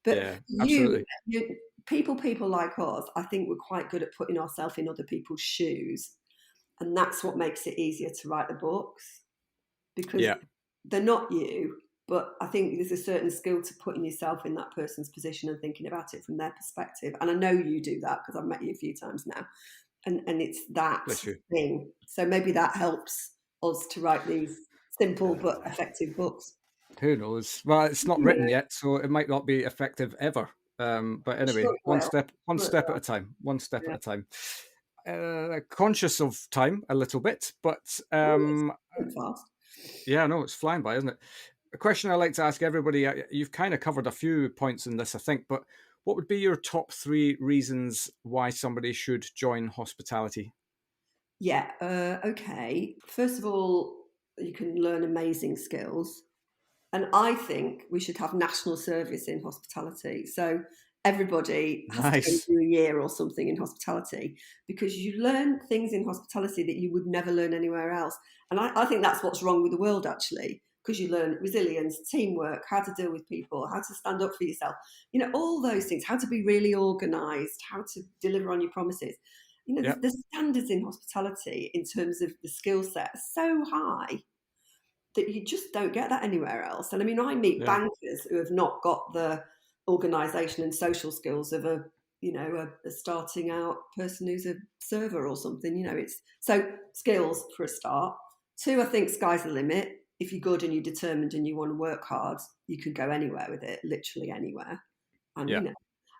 But yeah, you, absolutely. you people like us, I think we're quite good at putting ourselves in other people's shoes, and that's what makes it easier to write the books because Yeah, they're not you. But I think there's a certain skill to putting yourself in that person's position and thinking about it from their perspective. And I know you do that because I've met you a few times now. And it's that bless you. thing. So maybe that helps us to write these simple but effective books. Who knows? Well, it's not written Yeah, yet, so it might not be effective ever. But anyway, sure it will. one Sure it step at will. a time, one step at Yeah. a time. Conscious of time a little bit, but Oh, it's going fast. yeah, no, it's flying by, isn't it? A question I like to ask everybody. You've kind of covered a few points in this, I think, but what would be your top 3 reasons why somebody should join hospitality? Yeah. Okay. First of all, you can learn amazing skills. And I think we should have national service in hospitality. So everybody has to go Nice. through a year or something in hospitality because you learn things in hospitality that you would never learn anywhere else. And I think that's what's wrong with the world, actually, because you learn resilience, teamwork, how to deal with people, how to stand up for yourself, all those things, how to be really organized, how to deliver on your promises. Yeah, The standards in hospitality in terms of the skill set are so high that you just don't get that anywhere else. And I mean, I meet yeah, bankers who have not got the organisation and social skills of a starting out person who's a server or something. It's so skills for a start. 2, I think sky's the limit. If you're good and you're determined and you want to work hard, you can go anywhere with it, literally anywhere. And yeah.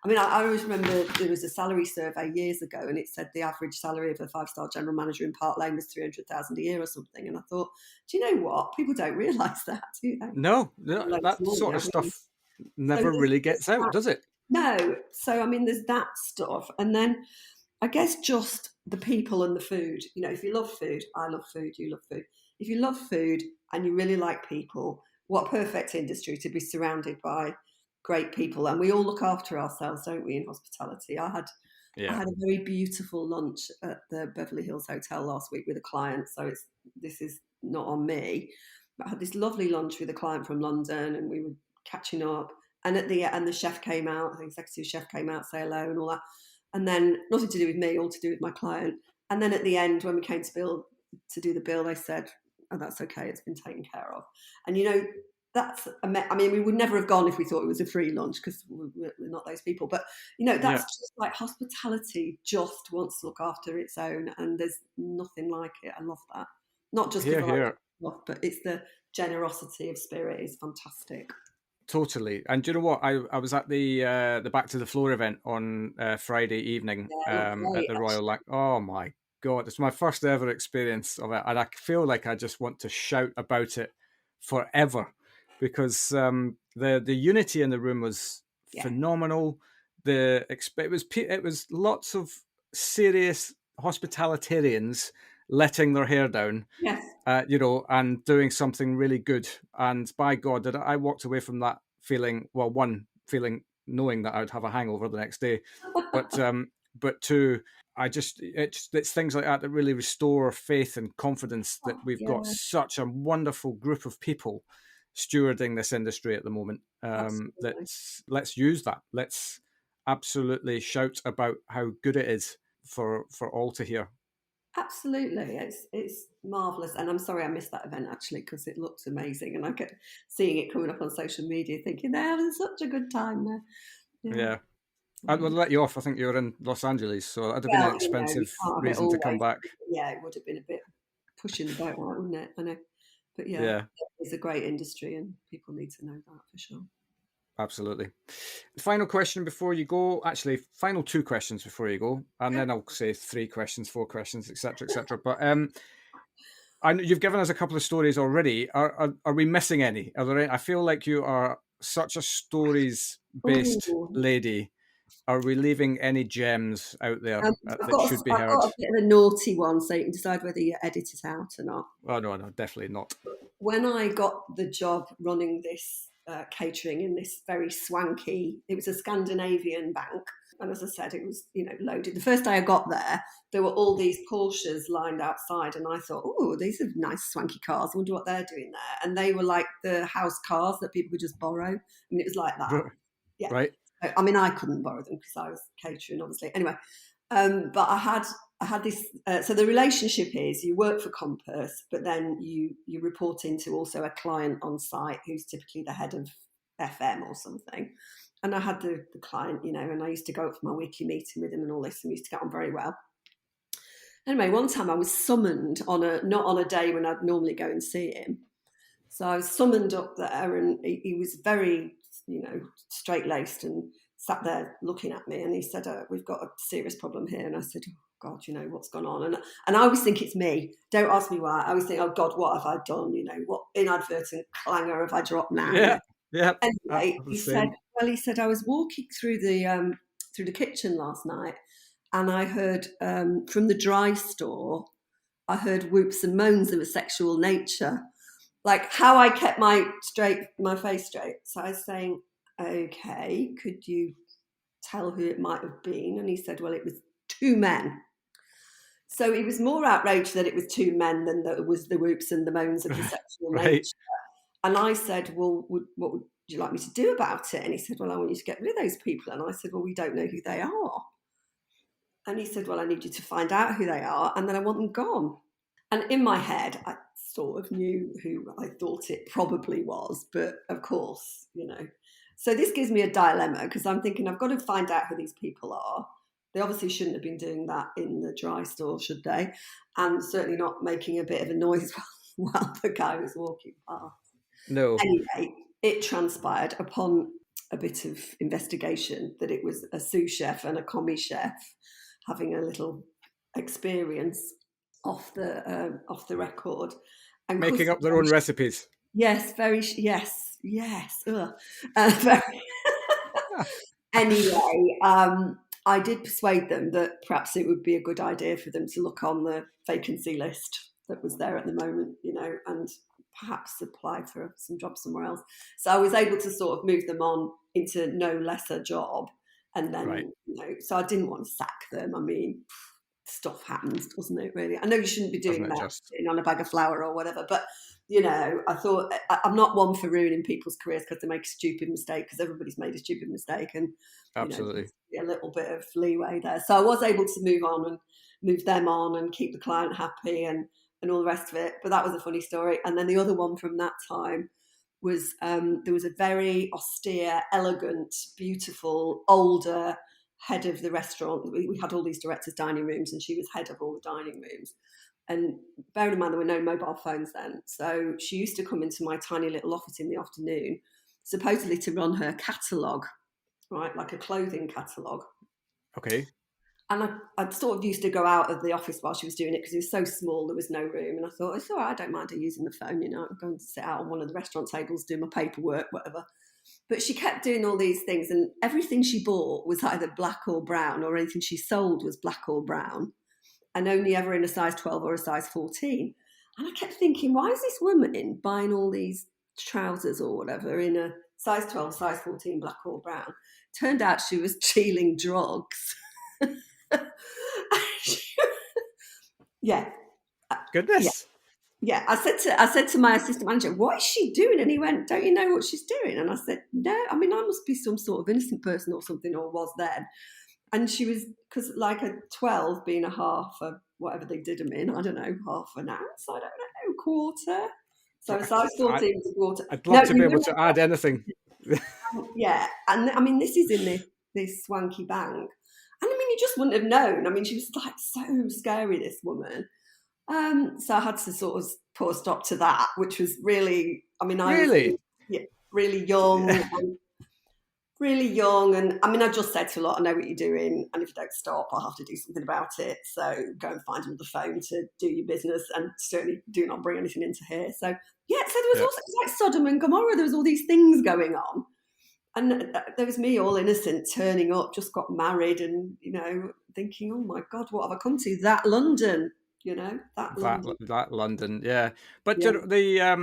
I mean, I always remember there was a salary survey years ago, and it said the average salary of a 5-star general manager in Park Lane was 300,000 a year or something. And I thought, do you know what? People don't realise that, do they? No, no, Loads that more, sort I of mean, stuff so never really there's gets out, that. does it? No, so I mean, there's that stuff, and then I guess just the people and the food. If you love food, I love food, you love food. If you love food and you really like people, what perfect industry to be surrounded by great people. And we all look after ourselves, don't we, in hospitality? I Yeah, had a very beautiful lunch at the Beverly Hills Hotel last week with a client, so this is not on me. But I had this lovely lunch with a client from London, and we were catching up. And the chef came out, the executive chef came out, say hello and all that. And then nothing to do with me, all to do with my client. And then at the end, when we came to do the bill, they said, "Oh, that's okay, it's been taken care of." And I mean, we would never have gone if we thought it was a free lunch because we're not those people. But yeah. that's just like hospitality just wants to look after its own, and there's nothing like it. I love that. Not just Here, because I like here. stuff, but it's the generosity of spirit is fantastic. Totally. And do you know what? I was at the Back to the Floor event on Friday evening Yeah, it looked at great. the Royal Lac. Oh my God, it's my first ever experience of it, and I feel like I just want to shout about it forever. because the unity in the room was Yeah. phenomenal. It was lots of serious hospitalitarians letting their hair down, Yes. and doing something really good. And by God, did I walked away from that feeling, well, one, feeling knowing that I would have a hangover the next day, but two, it's things like that that really restore faith and confidence that Oh, we've got yeah, such a wonderful group of people stewarding this industry at the moment. absolutely. Let's use that. Let's absolutely shout about how good it is for all to hear. Absolutely. It's marvellous. And I'm sorry I missed that event actually because it looked amazing. And I kept seeing it coming up on social media thinking they're having such a good time there. Yeah. Yeah. I Yeah. would let you off. I think you were in Los Angeles, so that'd have been an Well, you expensive can't have it reason to come always. back. Yeah, it would have been a bit pushing the boat out, wouldn't it? I know. But yeah, Yeah, it's a great industry and people need to know that for sure. absolutely. Final question before you go. Actually, final two questions before you go, and Yeah. then I'll say 3 questions, 4 questions, etc., etc. But I know you've given us a couple of stories already. Are we missing any? Are there any? I feel like you are such a stories-based Ooh. lady. Are we leaving any gems out there that should be I've got heard? a bit of a naughty one, so you can decide whether you edit it out or not. Oh no, no, definitely not. When I got the job running this catering in this very swanky, it was a Scandinavian bank. And as I said, it was, loaded. The first day I got there were all these Porsches lined outside. And I thought, oh, these are nice swanky cars. I wonder what they're doing there. And they were like the house cars that people could just borrow. I mean, it was like that. Yeah. Right. I mean, I couldn't borrow them because I was catering, obviously. Anyway, but I had this. So the relationship is you work for Compass, but then you report into also a client on site who's typically the head of FM or something. And I had the client, and I used to go up for my weekly meeting with him and all this, and we used to get on very well. Anyway, one time I was summoned not on a day when I'd normally go and see him. So I was summoned up there, and he was very, straight laced and sat there looking at me. And he said, "We've got a serious problem here." And I said, "Oh God, what's gone on?" And I always think it's me. Don't ask me why. I always think, "Oh God, what have I done? What inadvertent clanger have I dropped now?" Yeah. Yeah. Anyway, The same. he said I was walking through the kitchen last night, and I heard from the dry store, I heard whoops and moans of a sexual nature, like how I kept my face straight. So I was saying, "Okay, could you tell who it might have been?" And he said, "Well, it was two men." So he was more outraged that it was two men than that it was the whoops and the moans of the sexual Right. nature. And I said, "Well, what would you like me to do about it?" And he said, "Well, I want you to get rid of those people." And I said, "Well, we don't know who they are." And he said, "Well, I need you to find out who they are, and then I want them gone." And in my head, I sort of knew who I thought it probably was, but of course, So this gives me a dilemma because I'm thinking I've got to find out who these people are. They obviously shouldn't have been doing that in the dry store, should they? And certainly not making a bit of a noise while the guy was walking past. No. Anyway, it transpired upon a bit of investigation that it was a sous chef and a commis chef having a little experience off the record and Making up their own recipes. yes, yes. Very. Anyway, I did persuade them that perhaps it would be a good idea for them to look on the vacancy list that was there at the moment, and perhaps apply for some job somewhere else. So I was able to sort of move them on into no lesser job. And then, Right. So I didn't want to sack them. I mean, stuff happens, doesn't it, really? I know you shouldn't be doing Doesn't it that, just? sitting on a bag of flour or whatever, but, I thought I'm not one for ruining people's careers because they make a stupid mistake, because everybody's made a stupid mistake, and, Absolutely. a little bit of leeway there. So I was able to move them on and keep the client happy and all the rest of it. But that was a funny story. And then the other one from that time was there was a very austere, elegant, beautiful, older head of the restaurant. We had all these directors' dining rooms, and she was head of all the dining rooms. And bearing in mind there were no mobile phones then, so she used to come into my tiny little office in the afternoon, supposedly to run her catalogue, right, like a clothing catalogue. Okay. And I sort of used to go out of the office while she was doing it because it was so small, there was no room. And I thought, it's all right, I don't mind her using the phone, I'm going to sit out on one of the restaurant tables, do my paperwork, whatever. But she kept doing all these things, and everything she bought was either black or brown, or anything she sold was black or brown, and only ever in a size 12 or a size 14. And I kept thinking, why is this woman buying all these trousers or whatever in a size 12, size 14, black or brown? Turned out she was dealing drugs. Yeah. Yeah. Goodness. Yeah. I said to my assistant manager, what is she doing? And he went, don't you know what she's doing? And I said, no, I mean, I must be some sort of innocent person or something, or was then. And she was, because like a 12 being a half of whatever they did them in, I don't know, half an ounce, I don't know, quarter. So a size 14 was a quarter. I'd love to be able to add anything. Yeah. And I mean, this is in this swanky bank. And I mean, you just wouldn't have known. I mean, she was like so scary, this woman. So I had to sort of put a stop to that, which was really, I mean, I Really? was really young. Really young, and I mean, I just said to a lot, I know what you're doing, and if you don't stop, I'll have to do something about it. So go and find another phone to do your business, and certainly do not bring anything into here. So yeah, so there was also, it was like Sodom and Gomorrah. There was all these things going on, and there was me, all innocent, turning up, just got married, and thinking, oh my God, what have I come to? That London, that London, yeah. But yeah.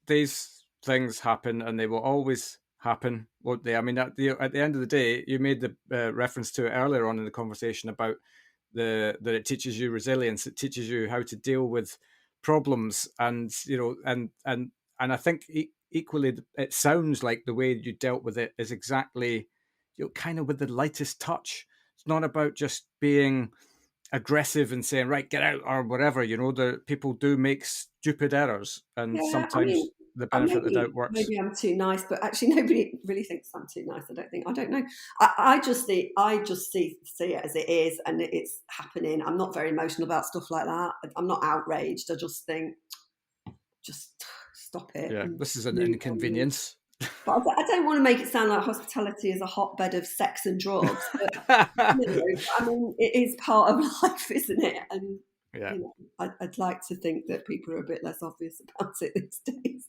These things happen, and they will always happen, won't they? I mean, at the end of the day, you made the reference to it earlier on in the conversation about that it teaches you resilience. It teaches you how to deal with problems, and and I think equally, it sounds like the way you dealt with it is exactly, kind of with the lightest touch. It's not about just being aggressive and saying, right, get out or whatever. The people do make stupid errors, and Yeah, I sometimes mean, the benefit of the doubt works. maybe I'm too nice, but actually nobody really thinks I'm too nice. I don't know. I just see it as it is, and it's happening. I'm not very emotional about stuff like that. I'm not outraged. I just think, just stop it. Yeah, And this is an move on. inconvenience. But I don't want to make it sound like hospitality is a hotbed of sex and drugs. But I mean, it is part of life, isn't it? And Yeah. I'd like to think that people are a bit less obvious about it these days.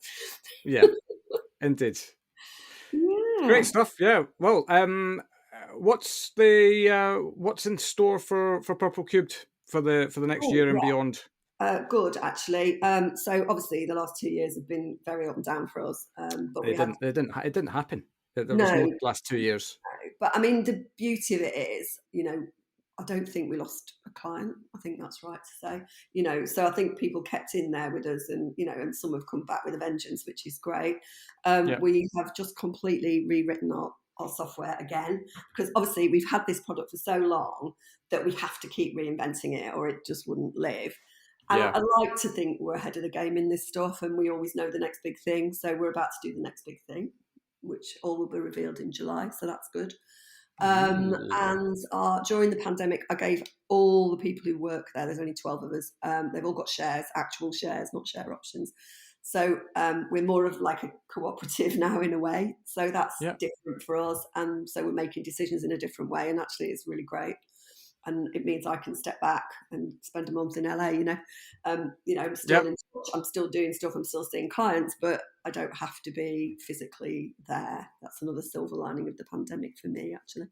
Yeah, indeed. Yeah. Great stuff. Yeah. Well, what's in store for Purple Cubed for the next year and beyond? Good, actually. So obviously the last 2 years have been very up and down for us. But It didn't happen. There was no, no last 2 years. but I mean, the beauty of it is, I don't think we lost a client. I think that's right to say, so I think people kept in there with us, and, and some have come back with a vengeance, which is great. We have just completely rewritten our software again, because obviously we've had this product for so long that we have to keep reinventing it or it just wouldn't live. And I like to think we're ahead of the game in this stuff, and we always know the next big thing. So we're about to do the next big thing, which all will be revealed in July. So that's good. And during the pandemic, I gave all the people who work there, there's only 12 of us, they've all got shares, actual shares, not share options. So we're more of like a cooperative now in a way. So that's different for us. And so we're making decisions in a different way. And actually it's really great. And it means I can step back and spend a month in LA, I'm still in touch, I'm still doing stuff, I'm still seeing clients, but I don't have to be physically there. That's another silver lining of the pandemic for me, actually.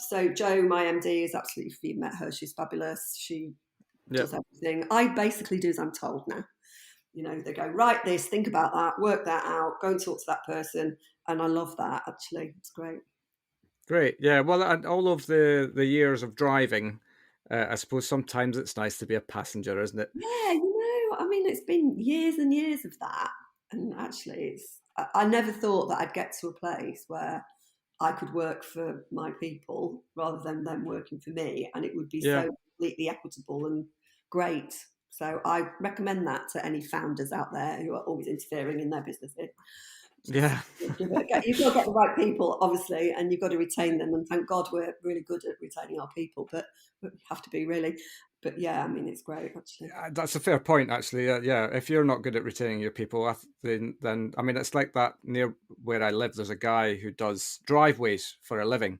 So Jo, my MD, is absolutely, if you've met her, she's fabulous. She does everything. I basically do as I'm told now. They go, write this, think about that, work that out, go and talk to that person. And I love that, actually. It's great. Great, yeah. Well, and all of the years of driving, I suppose sometimes it's nice to be a passenger, isn't it? Yeah, I mean, it's been years and years of that, and actually, I never thought that I'd get to a place where I could work for my people rather than them working for me, and it would be so completely equitable and great. So I recommend that to any founders out there who are always interfering in their businesses. You've got to get the right people, obviously, and you've got to retain them. And thank God we're really good at retaining our people, but we have to be really. But yeah, I mean, it's great, actually. That's a fair point, actually. If you're not good at retaining your people, then I mean, it's like that near where I live. There's a guy who does driveways for a living,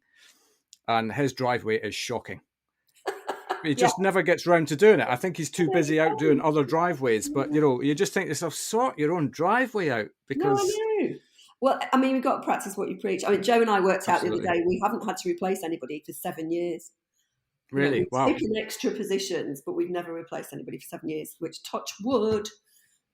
and his driveway is shocking. he just never gets round to doing it. I think he's too busy out doing other driveways. But, you just think to yourself, sort your own driveway out. Because No, I know. Well, I mean, we've got to practice what you preach. I mean, Joe and I worked out the other day, we haven't had to replace anybody for 7 years. Really? We've taken extra positions, but we've never replaced anybody for 7 years, which, touch wood,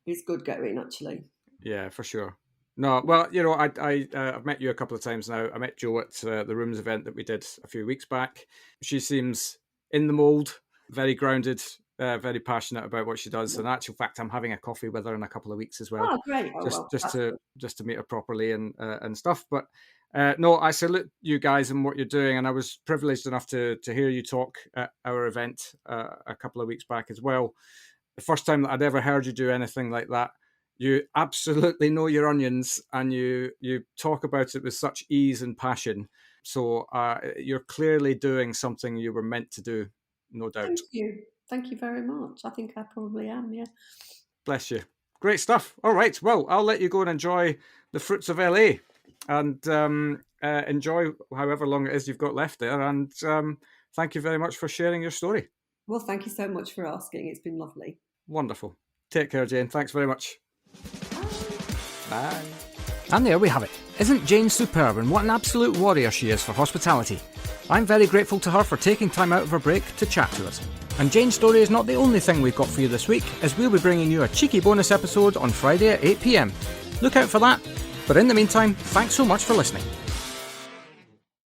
is good going, actually. Yeah, for sure. No, well, I've met you a couple of times now. I met Jo at the Rooms event that we did a few weeks back. She seems in the mould, very grounded, very passionate about what she does. In actual fact, I'm having a coffee with her in a couple of weeks as well. Oh, great! Just to meet her properly and stuff. But no, I salute you guys and what you're doing, and I was privileged enough to hear you talk at our event a couple of weeks back as well. The first time that I'd ever heard you do anything like that. You absolutely know your onions, and you talk about it with such ease and passion. So you're clearly doing something you were meant to do, no doubt. Thank you very much. I think I probably am, yeah. Bless you. Great stuff. All right. Well, I'll let you go and enjoy the fruits of LA, and enjoy however long it is you've got left there. And thank you very much for sharing your story. Well, thank you so much for asking. It's been lovely. Wonderful. Take care, Jane. Thanks very much. Bye. And there we have it. Isn't Jane superb, and what an absolute warrior she is for hospitality? I'm very grateful to her for taking time out of her break to chat to us. And Jane's story is not the only thing we've got for you this week, as we'll be bringing you a cheeky bonus episode on Friday at 8 p.m. Look out for that. But in the meantime, thanks so much for listening.